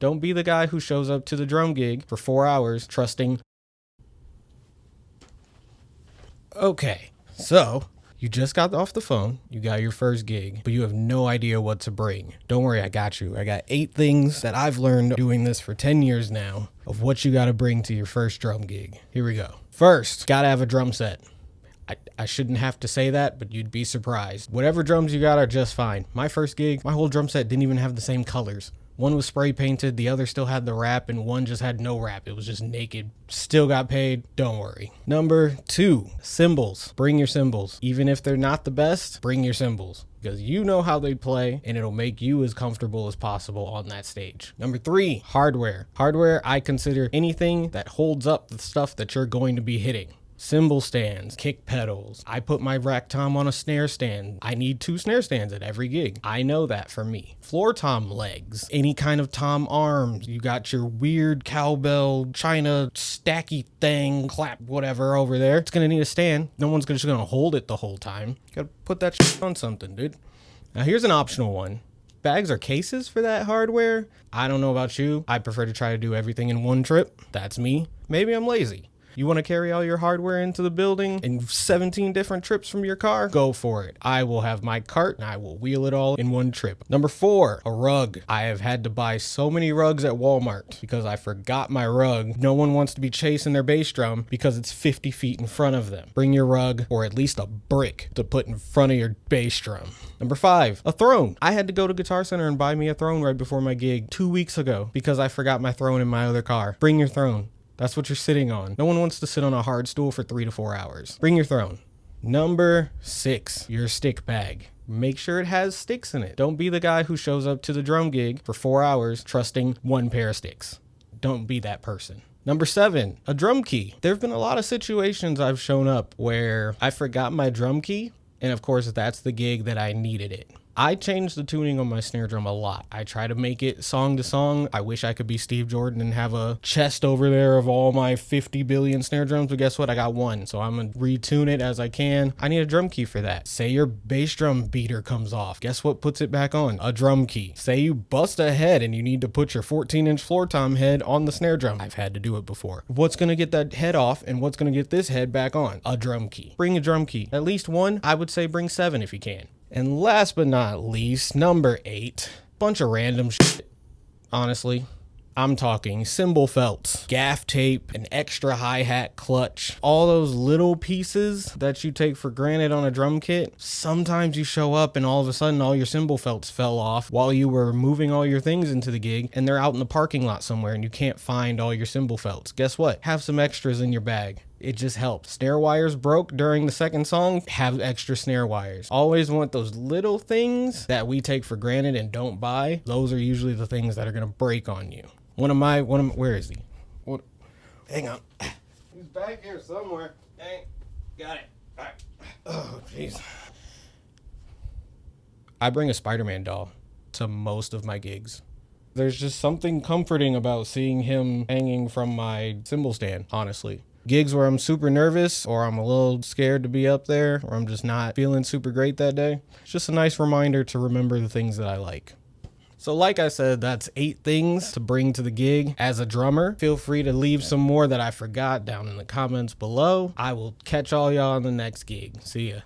Don't be the guy who shows up to the drum gig for 4 hours trusting. Okay, so you just got off the phone, you got your first gig, but you have no idea what to bring. Don't worry, I got you. I got 8 things that I've learned doing this for 10 years now of what you gotta bring to your first drum gig. Here we go. First, gotta have a drum set. I shouldn't have to say that, but you'd be surprised. Whatever drums you got are just fine. My first gig, my whole drum set didn't even have the same colors. One was spray painted, the other still had the wrap, and one just had no wrap. It was just naked. Still got paid, don't worry. Number 2, cymbals. Bring your cymbals. Even if they're not the best, bring your cymbals. Because you know how they play, and it'll make you as comfortable as possible on that stage. Number 3, hardware. Hardware, I consider anything that holds up the stuff that you're going to be hitting. Cymbal stands, kick pedals. I put my rack tom on a snare stand. I need 2 snare stands at every gig. I know that for me. Floor tom legs, any kind of tom arms. You got your weird cowbell, China stacky thing, clap, whatever over there. It's gonna need a stand. No one's just gonna hold it the whole time. You gotta put that shit on something, dude. Now here's an optional one. Bags or cases for that hardware. I don't know about you. I prefer to try to do everything in one trip. That's me. Maybe I'm lazy. You want to carry all your hardware into the building in 17 different trips from your car? Go for it. I will have my cart and I will wheel it all in one trip. Number 4, a rug. I have had to buy so many rugs at Walmart because I forgot my rug. No one wants to be chasing their bass drum because it's 50 feet in front of them. Bring your rug or at least a brick to put in front of your bass drum. Number 5, a throne. I had to go to Guitar Center and buy me a throne right before my gig 2 weeks ago because I forgot my throne in my other car. Bring your throne. That's what you're sitting on. No one wants to sit on a hard stool for 3 to 4 hours. Bring your throne. Number 6, your stick bag. Make sure it has sticks in it. Don't be the guy who shows up to the drum gig for 4 hours trusting 1 pair of sticks. Don't be that person. Number 7, a drum key. There have been a lot of situations I've shown up where I forgot my drum key, and of course that's the gig that I needed it. I changed the tuning on my snare drum a lot. I try to make it song to song. I wish I could be Steve Jordan and have a chest over there of all my 50 billion snare drums, but guess what? I got one, so I'm gonna retune it as I can. I need a drum key for that. Say your bass drum beater comes off. Guess what puts it back on? A drum key. Say you bust a head and you need to put your 14-inch floor tom head on the snare drum. I've had to do it before. What's gonna get that head off and what's gonna get this head back on? A drum key. Bring a drum key. At least one. I would say bring 7 if you can. And last but not least, number 8, bunch of random shit, honestly. I'm talking cymbal felts, gaff tape, an extra hi-hat clutch, all those little pieces that you take for granted on a drum kit. Sometimes you show up and all of a sudden all your cymbal felts fell off while you were moving all your things into the gig and they're out in the parking lot somewhere and you can't find all your cymbal felts. Guess what? Have some extras in your bag. It just helps. Snare wires broke during the second song, have extra snare wires. Always want those little things that we take for granted and don't buy. Those are usually the things that are gonna break on you. Where is he? What? Hang on. He's back here somewhere. Dang, got it. All right. Oh, jeez. I bring a Spider-Man doll to most of my gigs. There's just something comforting about seeing him hanging from my cymbal stand, honestly. Gigs where I'm super nervous or I'm a little scared to be up there or I'm just not feeling super great that day. It's just a nice reminder to remember the things that I like. So like I said, that's 8 things to bring to the gig as a drummer. Feel free to leave some more that I forgot down in the comments below. I will catch all y'all on the next gig. See ya.